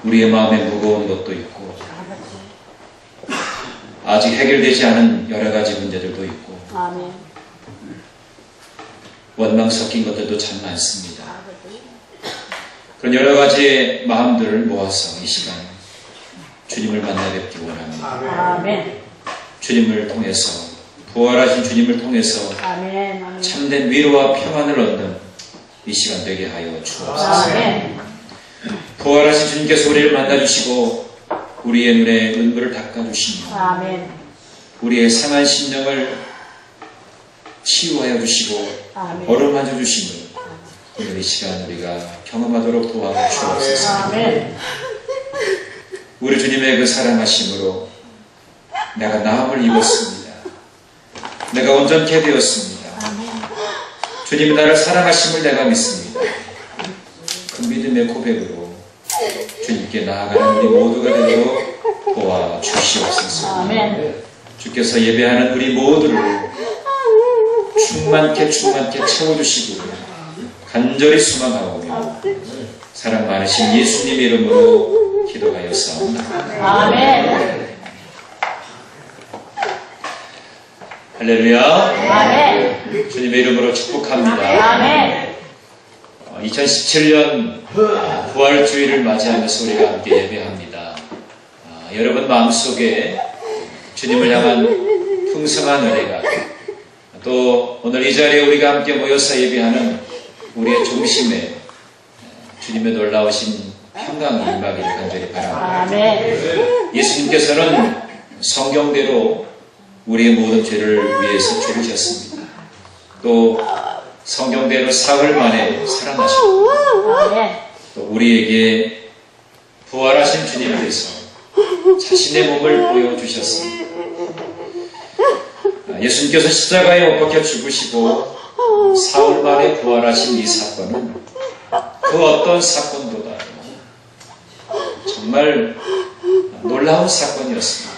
우리의 마음에 무거운 것도 있고 아직 해결되지 않은 여러 가지 문제들도 있고 원망 섞인 것들도 참 많습니다. 그런 여러 가지의 마음들을 모아서 이 시간 주님을 만나 뵙기 원합니다. 주님을 통해서, 부활하신 주님을 통해서 참된 위로와 평안을 얻는 이 시간 되게 하여 주옵소서. 부활하신 주님께서 우리를 만나주시고 우리의 눈에 눈물을 닦아주시며 우리의 상한 심령을 치유하여 주시고 어루만져 주시며 오늘 이 시간 우리가 경험하도록 도와주옵소서. 우리 주님의 그 사랑하심으로 내가 나음을 입었습니다. 내가 온전케 되었습니다. 주님이 나를 사랑하심을 내가 믿습니다. 그 믿음의 고백으로 주님께 나아가는 우리 모두가 되도록 도와주시옵소서. 주께서 예배하는 우리 모두를 충만케 채워주시고 간절히 소망하오며 사랑 많으신 예수님의 이름으로 기도하였사옵나다. 할렐루야. 주님의 이름으로 축복합니다. 2017년 부활주의를 맞이하면서 우리가 함께 예배합니다. 여러분 마음속에 주님을 향한 풍성한 은혜가, 또 오늘 이 자리에 우리가 함께 모여서 예배하는 우리의 중심에 주님의 놀라우신 평강이 임하기를 간절히 바랍니다. 예수님께서는 성경대로 우리의 모든 죄를 위해서 죽으셨습니다. 또 성경대로 사흘 만에 살아나셨고 또 우리에게 부활하신 주님께서 자신의 몸을 보여주셨습니다. 예수님께서 십자가에 못 박혀 죽으시고 사흘 만에 부활하신 이 사건은 그 어떤 사건보다 정말 놀라운 사건이었습니다.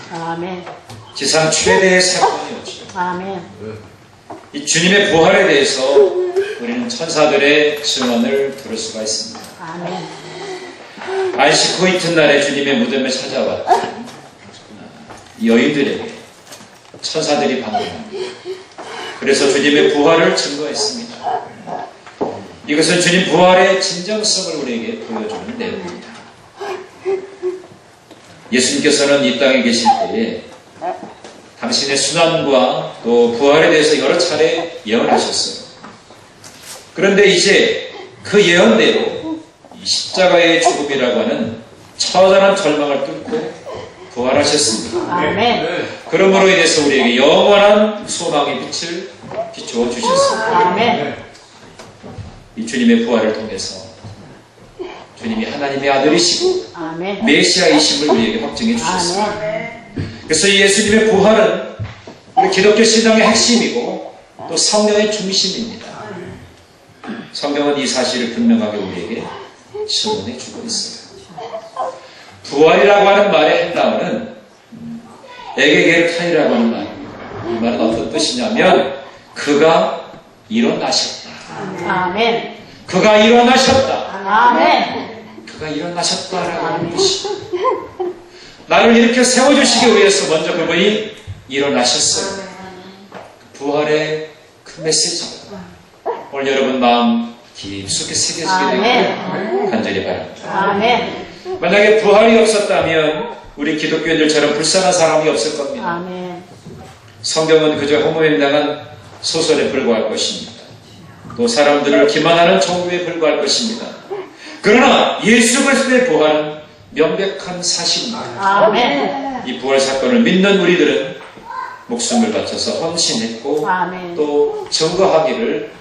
지상 최대의 사건이었죠. 이 주님의 부활에 대해서 우리는 천사들의 증언을 들을 수가 있습니다. 안식 후 이튿날에 주님의 무덤에 찾아왔던 여인들에게 천사들이 방문합니다. 그래서 주님의 부활을 증거했습니다. 이것은 주님 부활의 진정성을 우리에게 보여주는 내용입니다. 예수님께서는 이 땅에 계실 때에 당신의 순환과 또 부활에 대해서 여러 차례 예언하셨어요. 그런데 이제 그 예언대로 이 십자가의 죽음이라고 하는 처절한 절망을 뚫고 부활하셨습니다. 그러므로 인해서 우리에게 영원한 소망의 빛을 비추어 주셨습니다. 이 주님의 부활을 통해서 주님이 하나님의 아들이시고 메시아이심을 우리에게 확증해 주셨습니다. 그래서 이 예수님의 부활은 우리 기독교 신앙의 핵심이고 또 성령의 중심입니다. 성경은 이 사실을 분명하게 우리에게 증언해 주고 있어요. 부활이라고 하는 말의 헬라어는 에게게르타이라고 하는 말입니다. 이 말은 어떤 뜻이냐면 그가 일어나셨다. 그가 일어나셨다. 그가 일어나셨다라고 하는 뜻입니다. 나를 이렇게 세워주시기 위해서 먼저 그분이 일어나셨어요. 부활의 그 메시지가 오늘 여러분 마음 깊숙이 새겨지게 되기를 간절히 바랍니다. 만약에 부활이 없었다면 우리 기독교인들처럼 불쌍한 사람이 없을 겁니다. 성경은 그저 허무맹랑한 소설에 불과할 것입니다. 또 사람들을 기만하는 정부에 불과할 것입니다. 그러나 예수 그리스도의 부활은 명백한 사실입니다. 이 부활 사건을 믿는 우리들은 목숨을 바쳐서 헌신했고 또 증거하기를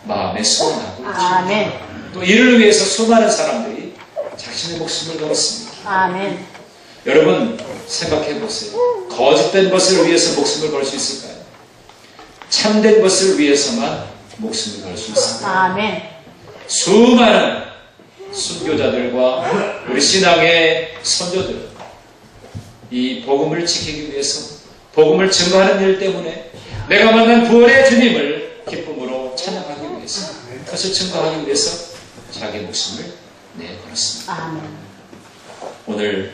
마음에 소원하고 있습니다. 또 이를 위해서 수많은 사람들이 자신의 목숨을 걸었습니다. 여러분 생각해 보세요. 거짓된 것을 위해서 목숨을 걸 수 있을까요? 참된 것을 위해서만 목숨을 걸 수 있습니다. 수많은 순교자들과 우리 신앙의 선조들, 이 복음을 지키기 위해서, 복음을 증거하는 일 때문에 내가 만난 부활의 주님을 기쁨으로 찬양하기 위해서, 그것을 증거하기 위해서 자기 목숨을 내걸었습니다. 오늘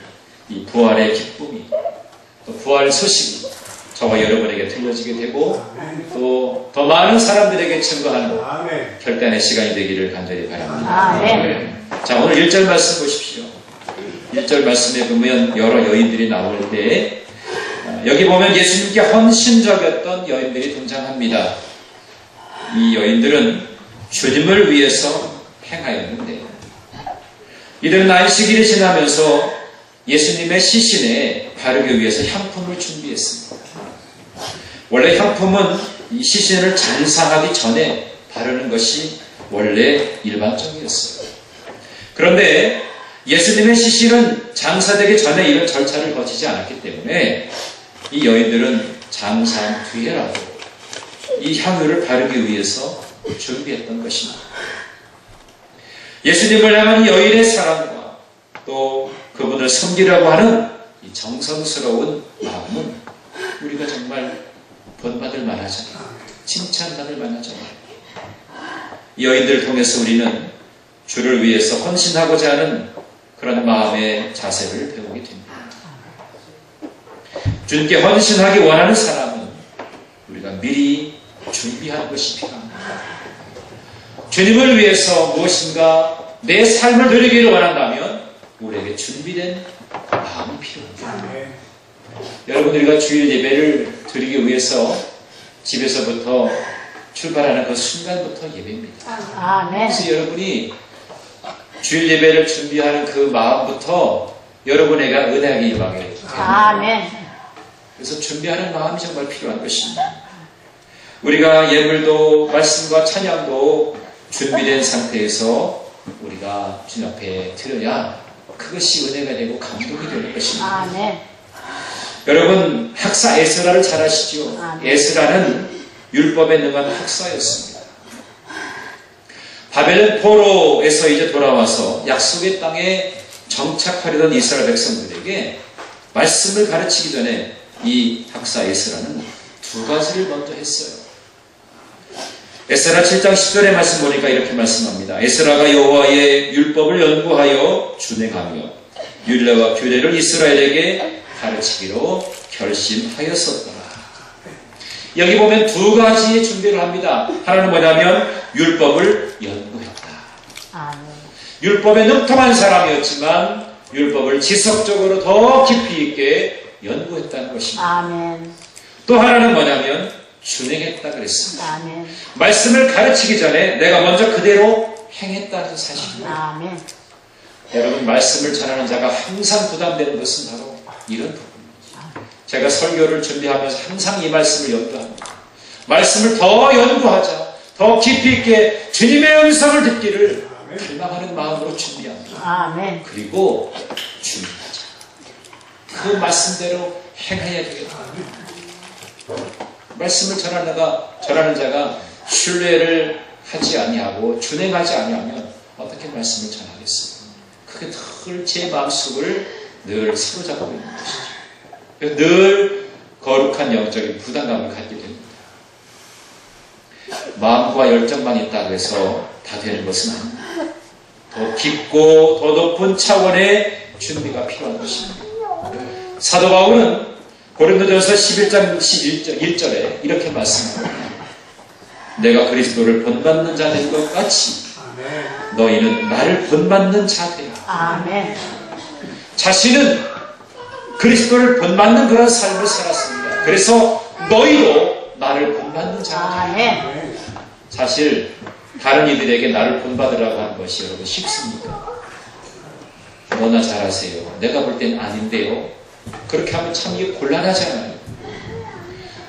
이 부활의 기쁨이 또 부활 소식이 저와 여러분에게 들려지게 되고 또 더 많은 사람들에게 증거하는 결단의 시간이 되기를 간절히 바랍니다. 자, 오늘 1절 말씀 보십시오. 1절 말씀에 보면 여러 여인들이 나올 때 여기 보면 예수님께 헌신적이었던 여인들이 등장합니다. 이 여인들은 주님을 위해서 행하였는데 이들은 안식일이 지나면서 예수님의 시신에 바르기 위해서 향품을 준비했습니다. 원래 향품은 이 시신을 잔상하기 전에 바르는 것이 원래 일반적이었어요. 그런데 예수님의 시신은 장사되기 전에 이런 절차를 거치지 않았기 때문에 이 여인들은 장사한 뒤에라도 이 향유를 바르기 위해서 준비했던 것입니다. 예수님을 향한 여인의 사랑과 또 그분을 섬기라고 하는 이 정성스러운 마음은 우리가 정말 본받을 만하잖아요. 칭찬받을 만하잖아요. 이 여인들을 통해서 우리는 주를 위해서 헌신하고자 하는 그런 마음의 자세를 배우게 됩니다. 주님께 헌신하기 원하는 사람은 우리가 미리 준비하는 것이 필요합니다. 주님을 위해서 무엇인가 내 삶을 누리기를 원한다면 우리에게 준비된 마음이 필요합니다. 여러분, 우리가 주일 예배를 드리기 위해서 집에서부터 출발하는 그 순간부터 예배입니다. 그래서 여러분이 주일 예배를 준비하는 그 마음부터 여러분에게 은혜가 임하게 됩니다. 그래서 준비하는 마음이 정말 필요한 것입니다. 우리가 예물도 말씀과 찬양도 준비된 상태에서 우리가 주님 앞에 드려야 그것이 은혜가 되고 감동이 되는 것입니다. 여러분, 학사 에스라를 잘 아시죠? 에스라는 율법에 능한 학사였습니다. 바벨론 포로에서 이제 돌아와서 약속의 땅에 정착하려던 이스라엘 백성들에게 말씀을 가르치기 전에 이 학사 에스라는 두 가지를 먼저 했어요. 에스라 7장 10절의 말씀 보니까 이렇게 말씀합니다. 에스라가 여호와의 율법을 연구하여 준행하며 율례와 규례를 이스라엘에게 가르치기로 결심하였었더라. 여기 보면 두 가지의 준비를 합니다. 하나는 뭐냐면 율법을 연구했다. 율법에 능통한 사람이었지만 율법을 지속적으로 더 깊이 있게 연구했다는 것입니다. 또 하나는 뭐냐면 준행했다 그랬습니다. 말씀을 가르치기 전에 내가 먼저 그대로 행했다는 사실입니다. 여러분, 말씀을 전하는 자가 항상 부담되는 것은 바로 이런 부분입니다. 제가 설교를 준비하면서 항상 이 말씀을 연구합니다. 말씀을 더 연구하자, 더 깊이 있게 주님의 음성을 듣기를 갈망하는 마음으로 준비합니다. 그리고 준비하자. 그 말씀대로 행해야 되겠다. 말씀을 전하는 자가 신뢰를 하지 아니하고 준행하지 아니하면 어떻게 말씀을 전하겠습니까? 그게 늘 제 마음속을 늘 사로잡고 있는 것이죠. 그래서 늘 거룩한 영적인 부담감을 갖게 됩니다. 마음과 열정만 있다고 해서 다 되는 것은 아닙니다. 더 깊고 더 높은 차원의 준비가 필요한 것입니다. 사도 바울은 고린도전서 11장 1절에 이렇게 말씀합니다. 내가 그리스도를 본받는 자 된 것 같이 너희는 나를 본받는 자 되라. 자신은 그리스도를 본받는 그런 삶을 살았습니다. 그래서 너희도 나를 본받는 자가 되라. 사실 다른 이들에게 나를 본받으라고 하는 것이 여러분 쉽습니까? 너나 잘하세요. 내가 볼 땐 아닌데요. 그렇게 하면 참 이게 곤란하잖아요.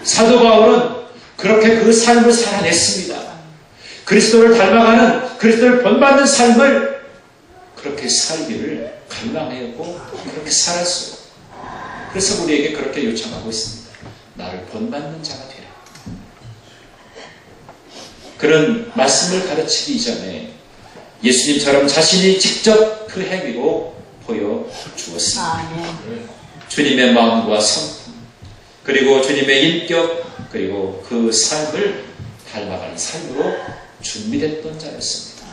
사도 바울은 그렇게 그 삶을 살아냈습니다. 그리스도를 닮아가는, 그리스도를 본받는 삶을 그렇게 살기를 갈망하였고 그렇게 살았어요. 그래서 우리에게 그렇게 요청하고 있습니다. 나를 본받는 자가 되라. 그런 말씀을 가르치기 이전에 예수님처럼 자신이 직접 그 행위로 보여주었습니다. 주님의 마음과 성품, 그리고 주님의 인격, 그리고 그 삶을 닮아가는 삶으로 준비됐던 자였습니다.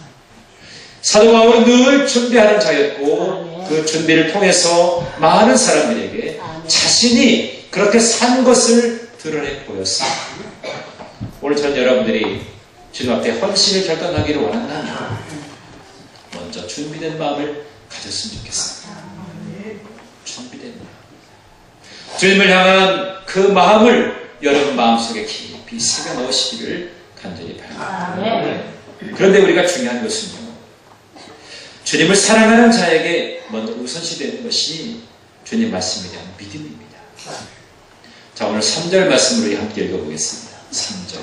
사도 바울은 늘 준비하는 자였고 그 준비를 통해서 많은 사람들에게 자신이 그렇게 산 것을 드러내 보였습니다. 오늘 전 여러분들이 주님 앞에 헌신을 결단하기를 원한다면 먼저 준비된 마음을 가졌으면 좋겠습니다. 준비된 마음. 주님을 향한 그 마음을 여러분 마음속에 깊이 새겨 넣으시기를 간절히 바랍니다. 그런데 우리가 중요한 것은요, 주님을 사랑하는 자에게 먼저 우선시되는 것이 주님 말씀에 대한 믿음입니다. 자, 오늘 3절 말씀으로 함께 읽어보겠습니다. 3절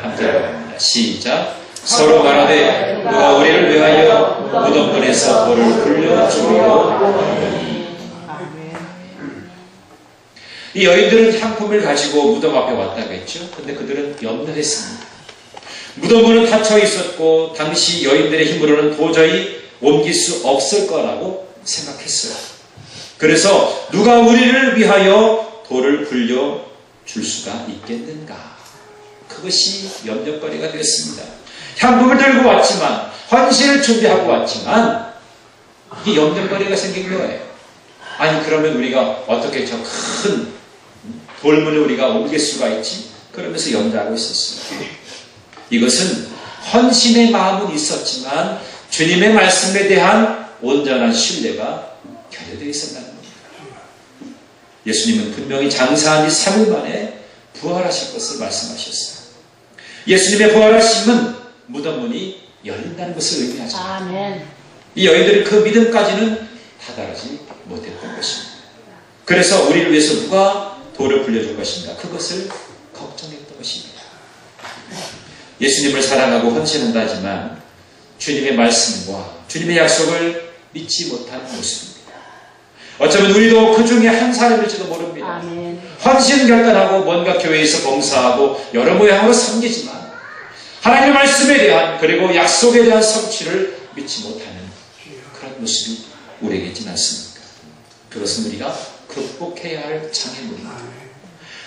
함께 읽어봅니다. 시작. 서로 말하되 누가 우리를 위하여 무덤문에서 돌을 굴려 주리요. 이 여인들은 향품을 가지고 무덤 앞에 왔다고 했죠. 근데 그들은 염려했습니다. 무덤문은 닫혀 있었고 당시 여인들의 힘으로는 도저히 옮길 수 없을 거라고 생각했어요. 그래서 누가 우리를 위하여 돌을 굴려 줄 수가 있겠는가? 그것이 염려거리가 되었습니다. 향품을 들고 왔지만, 헌신을 준비하고 왔지만 이게 염려거리가 생긴 거예요. 아니, 그러면 우리가 어떻게 저 큰 돌문을 우리가 옮길 수가 있지? 그러면서 염려하고 있었어요. 이것은 헌신의 마음은 있었지만 주님의 말씀에 대한 온전한 신뢰가 결여되어 있었다는 겁니다. 예수님은 분명히 장사한 지 3일 만에 부활하실 것을 말씀하셨어요. 예수님의 부활하심은 무덤문이 열린다는 것을 의미하죠. 아멘. 이 여인들은 그 믿음까지는 다다르지 못했던 것입니다. 그래서 우리를 위해서 누가 돌을 굴려줄 것인가? 그것을 걱정했던 것입니다. 예수님을 사랑하고 헌신한다지만 주님의 말씀과 주님의 약속을 믿지 못하는 모습입니다. 어쩌면 우리도 그 중에 한 사람일지도 모릅니다. 아멘. 헌신 결단하고 뭔가 교회에서 봉사하고 여러 모양으로 섬기지만 하나님의 말씀에 대한 그리고 약속에 대한 성취를 믿지 못하는 그런 모습이 우리에게 있지 않습니까? 그것은 우리가 극복해야 할 장애물입니다.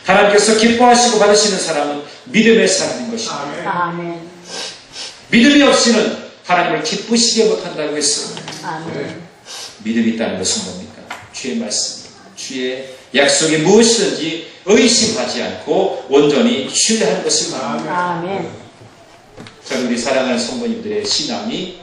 하나님께서 기뻐하시고 받으시는 사람은 믿음의 사람인 것입니다. 아멘. 믿음이 없이는 하나님을 기쁘시게 못한다고 했어요. 아멘. 믿음이 있다는 것은 뭡니까? 주의 말씀, 주의 약속이 무엇이든지 의심하지 않고 온전히 신뢰하는 것을 말합니다. 아멘. 저는 우리 사랑하는 성도님들의 신앙이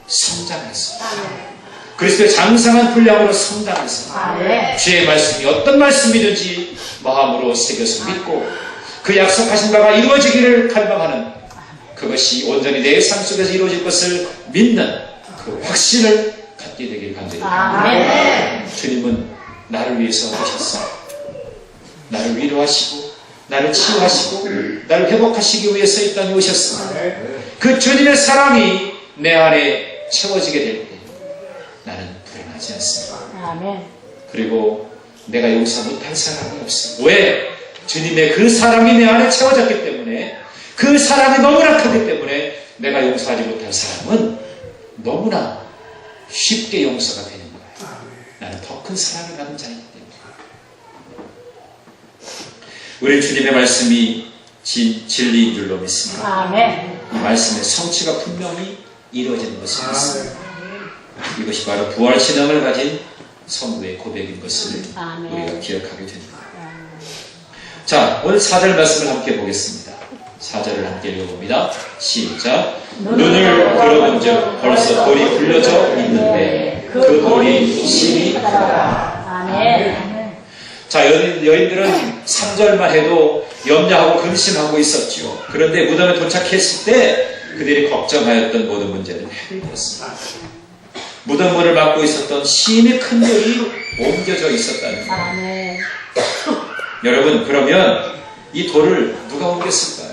성장했습니다. 그리스도의 장성한 분량으로 성장해서 아멘. 주의 말씀이 어떤 말씀이든지 마음으로 새겨서 믿고 그 약속하신 바가 이루어지기를 갈망하는 그것이 온전히 내 삶 속에서 이루어질 것을 믿는 그 확신을 갖게 되길 간절히 바랍니다. 주님은 나를 위해서 오셨어요. 나를 위로하시고 나를 치유하시고 나를 회복하시기 위해서 이 땅에 오셨습니다. 그 주님의 사랑이 내 안에 채워지게 될 때 나는 불안하지 않습니다. 아멘. 그리고 내가 용서 못할 사람이 없어요. 왜? 주님의 그 사랑이 내 안에 채워졌기 때문에, 그 사랑이 너무나 크기 때문에 내가 용서하지 못할 사람은 너무나 쉽게 용서가 되는 거예요. 나는 더 큰 사랑을 받은 자이기 때문에. 우리 주님의 말씀이 진리인 줄로 믿습니다. 아멘. 이 말씀의 성취가 분명히 이루어지는 것을 믿습니다. 이것이 바로 부활신앙을 가진 성도의 고백인 것을 우리가 기억하게 됩니다. 자, 오늘 4절 말씀을 함께 보겠습니다. 4절을 함께 읽어봅니다. 시작. 눈을 들어본 즉 벌써 돌이 굴려져 있는데 그 돌이 심히 크다. 아멘. 자, 여인들은 3절만 해도 염려하고 근심하고 있었죠. 그런데 무덤에 도착했을 때 그들이 걱정하였던 모든 문제는 해결되었습니다. 무덤문을 막고 있었던 심히 큰 돌이 옮겨져 있었다는 거예요. 아멘. 여러분, 그러면 이 돌을 누가 옮겼을까요?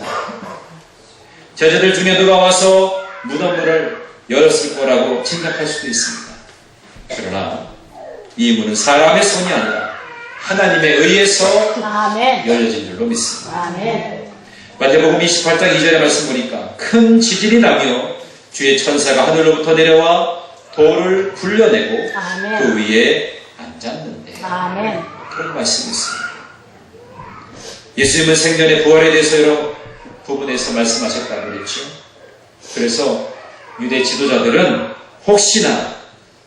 제자들 중에 누가 와서 무덤문을 열었을 거라고 생각할 수도 있습니다. 그러나 이 문은 사람의 손이 아니라 하나님에 의해서 아멘. 열려진 줄로 믿습니다. 아멘. 마태복음 28장 2절의 말씀 보니까 큰 지진이 나며 주의 천사가 하늘로부터 내려와 돌을 굴려내고 아멘. 그 위에 앉았는데, 아멘. 그런 말씀이 있습니다. 예수님은 생전에 부활에 대해서 여러 부분에서 말씀하셨다고 그랬죠. 그래서 유대 지도자들은 혹시나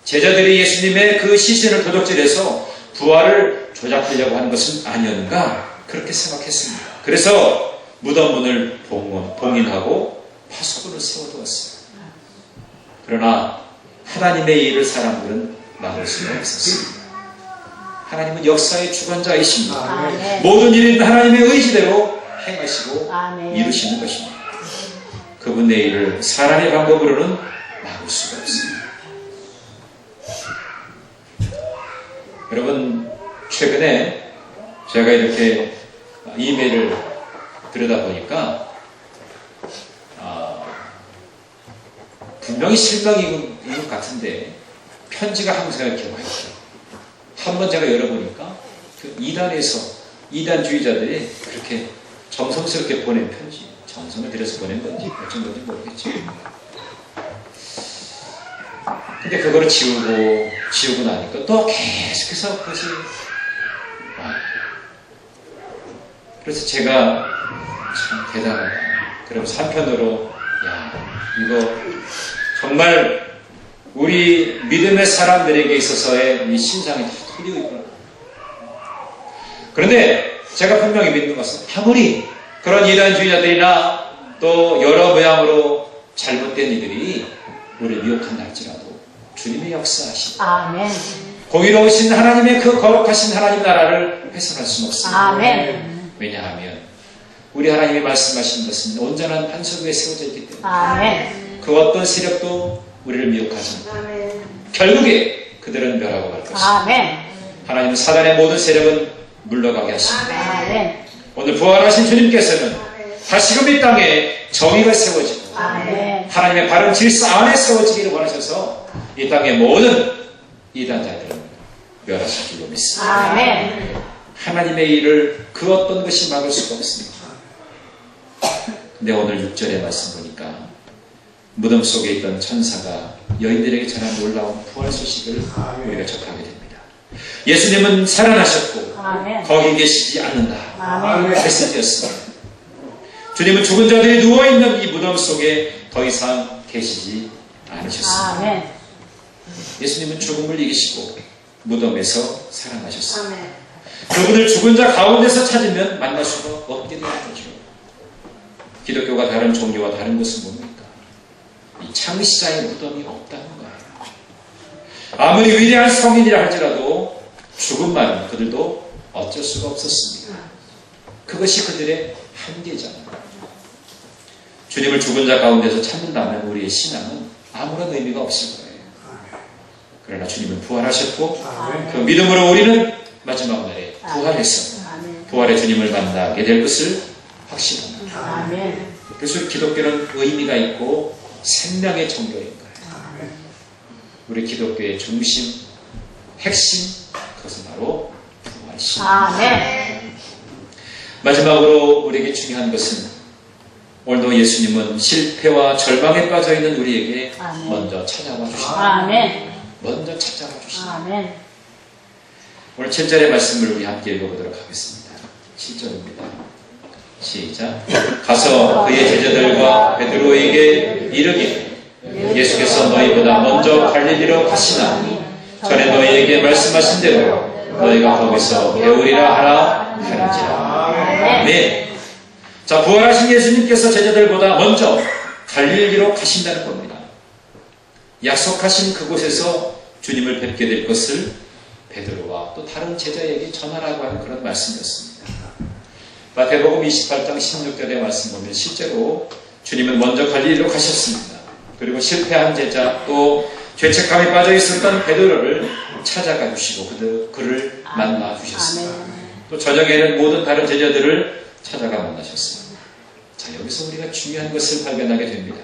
제자들이 예수님의 그 시신을 도적질해서 부활을 조작하려고 하는 것은 아니었는가 그렇게 생각했습니다. 그래서 무덤 문을 봉인하고 파수꾼을 세워두었어요. 그러나 하나님의 일을 사람들은 막을 수가 없었습니다. 하나님은 역사의 주관자이십니다. 아멘. 모든 일은 하나님의 의지대로 행하시고 아멘. 이루시는 것입니다. 그분의 일을 사람의 방법으로는 막을 수가 없습니다. 여러분, 최근에 제가 이렇게 이메일을 들여다보니까 분명히 실명인 것 같은데 편지가 항상 이렇게 와 있어요. 한번 제가 열어보니까 그 이단주의자들이 그렇게 정성스럽게 보낸 편지, 정성을 들여서 보낸 건지 어쩐 건지 모르겠죠. 근데 그거를 지우고 나니까 또 계속해서 그것이 와요. 그래서 제가 참 대단하다. 그러면서 한편으로 이거 정말 우리 믿음의 사람들에게 있어서의 이 신상이 다 틀리고 있구나. 그런데 제가 분명히 믿는 것은 아무리 그런 이단주의자들이나 또 여러 모양으로 잘못된 이들이 우리를 미혹한다 할지라도 주님의 역사하신 아멘. 공의로우신 하나님의 그 거룩하신 하나님 나라를 훼손할 수는 없습니다. 아멘. 왜냐하면 우리 하나님이 말씀하신 것은 온전한 반석 위에 세워져 있기 때문에 아멘. 그 어떤 세력도 우리를 미혹하지 않고 결국에 그들은 멸하고 갈 것입니다. 아멘. 하나님은 사단의 모든 세력은 물러가게 하십니다. 아멘. 오늘 부활하신 주님께서는 다시금 이 땅에 정의가 세워지고 아멘. 하나님의 바른 질서 안에 세워지기를 원하셔서 이 땅의 모든 이단자들은 멸하실 줄로 믿습니다. 아멘. 하나님의 일을 그 어떤 것이 막을 수가 없습니다. 근데 오늘 6절의 말씀 보니까 무덤 속에 있던 천사가 여인들에게 전한 놀라운 부활 소식을 우리가 접하게 됩니다. 예수님은 살아나셨고 아멘. 거기 계시지 않는다. 아멘. 메시지였습니다. 주님은 죽은 자들이 누워있는 이 무덤 속에 더 이상 계시지 않으셨습니다. 아멘. 예수님은 죽음을 이기시고 무덤에서 살아나셨습니다. 그분을 죽은 자 가운데서 찾으면 만날 수가 없게 되는 거죠. 기독교가 다른 종교와 다른 것은 뭡니까? 이 창시자의 무덤이 없다는 거예요. 아무리 위대한 성인이라 할지라도 죽음만은 그들도 어쩔 수가 없었습니다. 그것이 그들의 한계잖아요. 주님을 죽은 자 가운데서 찾는다면 우리의 신앙은 아무런 의미가 없을 거예요. 그러나 주님은 부활하셨고 그 믿음으로 우리는 마지막 날에 부활해서 부활의 주님을 만나게 될 것을 확신합니다. 아멘. 그래서 기독교는 의미가 있고 생명의 종교인 거예요. 우리 기독교의 중심, 핵심, 그것은 바로 부활신. 아멘. 마지막으로 우리에게 중요한 것은 오늘도 예수님은 실패와 절망에 빠져있는 우리에게 아멘. 먼저 찾아와 주십니다. 아멘. 먼저 찾아와 주십니다. 아멘. 오늘 7절의 말씀을 우리 함께 읽어보도록 하겠습니다. 7절입니다. 시작. 가서 그의 제자들과 베드로에게 이르기를 예수께서 너희보다 먼저 갈릴리로 가시나니 전에 너희에게 말씀하신 대로 너희가 거기서 배우리라 하라 하는지라. 네. 자, 부활하신 예수님께서 제자들보다 먼저 갈릴리로 가신다는 겁니다. 약속하신 그곳에서 주님을 뵙게 될 것을 베드로와 또 다른 제자에게 전하라고 하는 그런 말씀이었습니다. 마태복음 28장 16절의 말씀 보면 실제로 주님은 먼저 갈릴리로 가셨습니다. 그리고 실패한 제자 또 죄책감에 빠져 있었던 베드로를 찾아가 주시고 그를 만나 주셨습니다. 또 저녁에는 모든 다른 제자들을 찾아가 만나셨습니다. 자, 여기서 우리가 중요한 것을 발견하게 됩니다.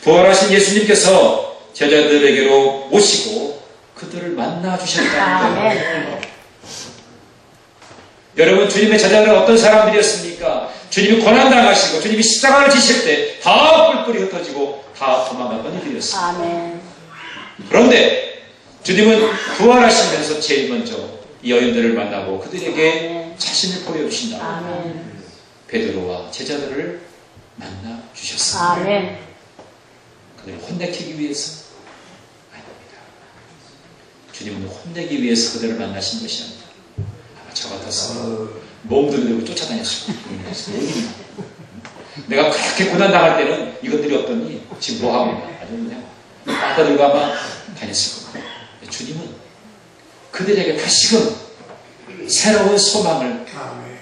부활하신 예수님께서 제자들에게로 오시고 그들을 만나 주셨다는 거예요. 여러분, 주님의 제자들은 어떤 사람들이었습니까? 주님이 고난당하시고 주님이 십자가를 지실 때 다 뿔뿔이 흩어지고 다 도망갔던 이들이었습니다. 아멘. 그런데 주님은 부활하시면서 제일 먼저 이 여인들을 만나고 그들에게 자신을 보여주신다. 아멘. 베드로와 제자들을 만나 주셨습니다. 아멘. 그들을 혼내키기 위해서 아닙니다. 주님은 혼내기 위해서 그들을 만나신 것이 아니다. 아마 저 같았으면 몸들을 들고 쫓아다녔을 거예요. 내가 그렇게 고난당할 때는 이것들이 없더니 지금 뭐하고 있나 아주 그냥 빠따들고 아마 다녔을 겁니다. 주님은 그들에게 다시금 새로운 소망을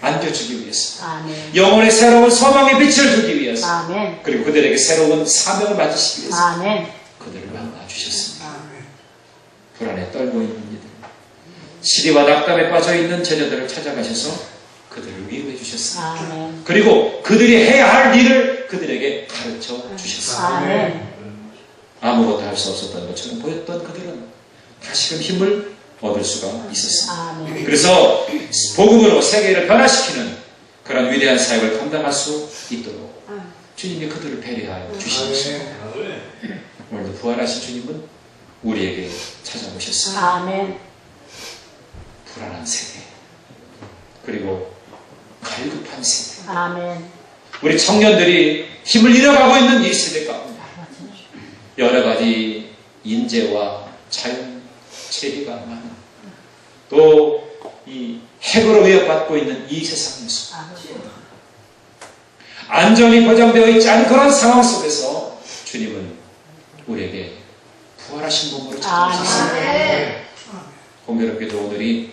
안겨주기 위해서, 아멘. 영혼의 새로운 소망의 빛을 주기 위해서, 아멘. 그리고 그들에게 새로운 사명을 맡기시기 위해서 아멘. 그들을 만나 주셨습니다. 불안에 떨고 있는 이들, 시리와 낙담에 빠져 있는 제자들을 찾아가셔서 그들을 위로해 주셨습니다. 아멘. 그리고 그들이 해야 할 일을 그들에게 가르쳐 주셨습니다. 아멘. 아무것도 할 수 없었던 것처럼 보였던 그들은 다시금 힘을 얻을 수가 있었습니다. 아멘. 그래서 복음으로 세계를 변화시키는 그런 위대한 사역을 감당할 수 있도록 주님이 그들을 배려하여 주신 것입니다. 오늘도 부활하신 주님은 우리에게 찾아오셨습니다. 아멘. 불안한 세대, 그리고 갈급한 세대, 아멘. 우리 청년들이 힘을 잃어가고 있는 이 세대 가운데 여러 가지 인재와 자연 체계가 많은, 또 이 핵으로 위협받고 있는 이 세상에서 안전이 보장되어 있지 않은 그런 상황 속에서 주님은 우리에게 부활하신 몸으로 찾아오셨습니다. 공교롭게도 오늘이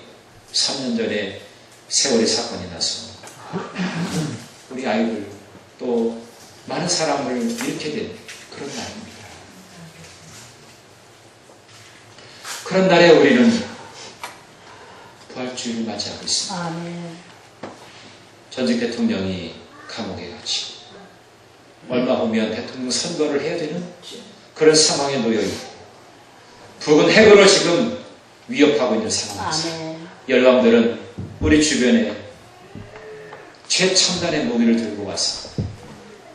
3년 전에 세월의 사건이 나서 우리 아이들 또 많은 사람을 잃게 된 그런 날입니다. 그런 날에 우리는 부활주의를 맞이하고 있습니다. 아멘. 전직 대통령이 감옥에 갇히고 얼마 후면 대통령 선거를 해야 되는 그런 상황에 놓여있고 북은 핵으로 지금 위협하고 있는 상황에서 아멘. 열왕들은 우리 주변에 최첨단의 무기를 들고 와서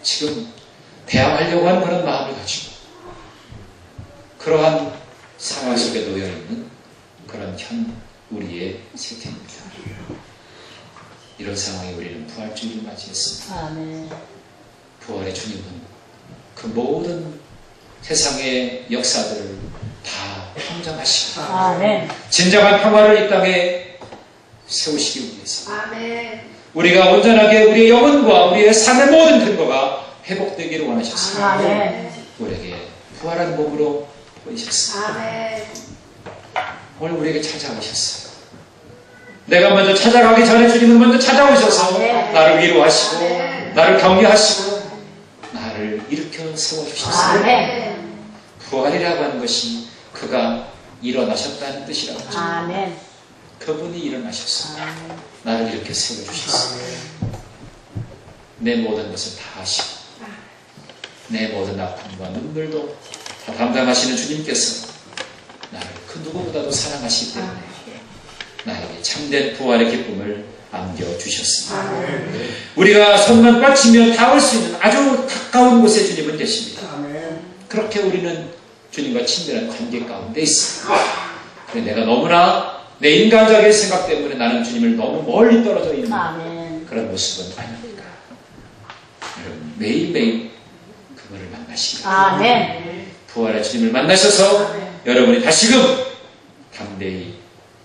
지금 대항하려고 하는 그런 마음을 가지고 그러한 상황 속에 놓여있는 그런 우리의 세태입니다. 이런 상황에 우리는 부활주의를 맞이했습니다. 아멘. 부활의 주님은 그 모든 세상의 역사들을 다 평정하시고 아멘. 진정한 평화를 이 땅에 세우시기 위해서 아멘. 우리가 온전하게 우리의 영혼과 우리의 삶의 모든 근거가 회복되기를 원하셨습니다. 아멘. 우리에게 부활한 몸으로 보이셨습니다. 아멘. 오늘 우리에게 찾아오셨어요. 내가 먼저 찾아가기 전에 주님은 먼저 찾아오셔서 나를 위로하시고 나를 격려하시고 나를 일으켜 세워주셨어요. 아멘. 부활이라고 하는 것이 그가 일어나셨다는 뜻이라고 하죠. 아멘. 그분이 일어나셨어요. 아멘. 나를 이렇게 세워주셨어요. 내 모든 것을 다 하시고 내 모든 아픔과 눈물도 다 담당하시는 주님께서 나를 그 누구보다도 사랑하시기 때문에 나에게 참된 부활의 기쁨을 안겨주셨습니다. 우리가 손만 뻗치며 닿을 수 있는 아주 가까운 곳에 주님은 계십니다. 그렇게 우리는 주님과 친밀한 관계 가운데 있습니다. 그런데 내가 너무나 내 인간적인 생각 때문에 나는 주님을 너무 멀리 떨어져 있는 아멘. 그런 모습은 아닙니까? 여러분 매일매일 그분을 만나시기 바랍니다. 아멘. 부활의 주님을 만나셔서 여러분이 다시금 담대히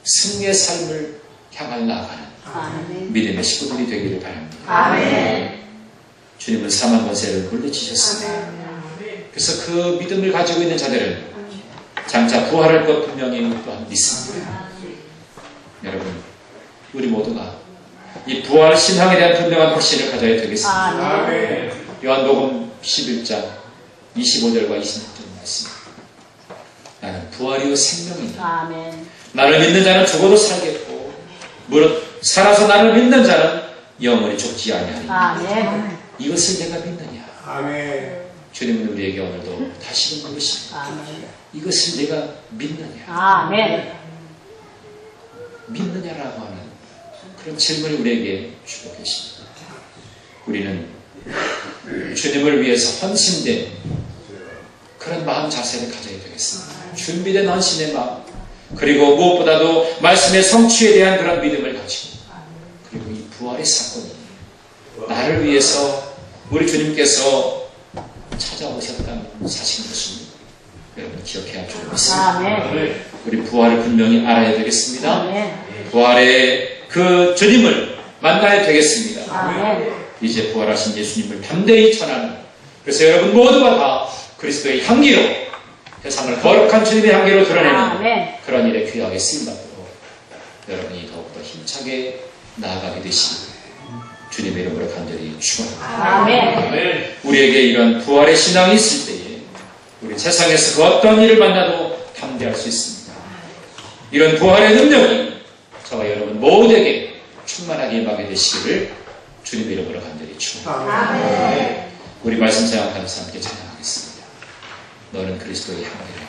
승리의 삶을 향해 나아가는 아멘. 믿음의 식구들이 되기를 바랍니다. 아멘. 주님은 사망 권세를 물리치셨습니다. 그래서 그 믿음을 가지고 있는 자들은 장차 부활할 것 분명히 또한 믿습니다. 여러분 우리 모두가 이 부활 신앙에 대한 분명한 확신을 가져야 되겠습니다. 아멘. 요한복음 11장 25절과 26절 말씀. 나는 부활이요 생명이다. 아멘. 나를 믿는 자는 죽어도 살겠고 무릇 살아서 나를 믿는 자는 영원히 죽지 아니하리. 아멘. 이것을 내가 믿느냐. 아멘. 주님은 우리에게 오늘도 다시 물으십니다. 아멘. 이것을 내가 믿느냐. 아멘. 믿느냐라고 하는 그런 질문을 우리에게 주고 계십니다. 우리는 주님을 위해서 헌신된 그런 마음 자세를 가져야 되겠습니다. 준비된 헌신의 마음, 그리고 무엇보다도 말씀의 성취에 대한 그런 믿음을 가지고, 그리고 이 부활의 사건이 나를 위해서 우리 주님께서 찾아오셨다는 사실인 것입니다. 여러분 기억해야 할 줄 믿습니다. 아멘. 우리 부활을 분명히 알아야 되겠습니다. 아멘. 부활의 그 주님을 만나야 되겠습니다. 아멘. 이제 부활하신 예수님을 담대히 전하는, 그래서 여러분 모두가 다 그리스도의 향기로, 세상을 거룩한 주님의 향기로 드러내는 아멘. 그런 일에 귀하게 쓰임받도록 여러분이 더욱더 힘차게 나아가게 되시기 주님의 이름으로 간절히 축원합니다. 아멘. 우리에게 이런 부활의 신앙이 있을 때에 우리 세상에서 그 어떤 일을 만나도 담대할 수 있습니다. 이런 부활의 능력이 저와 여러분 모두에게 충만하게 임하게 되시기를 주님의 이름으로 간절히 축원합니다. 우리 말씀 생각하면서 함께 찬양하겠습니다. 너는 그리스도의 향기라.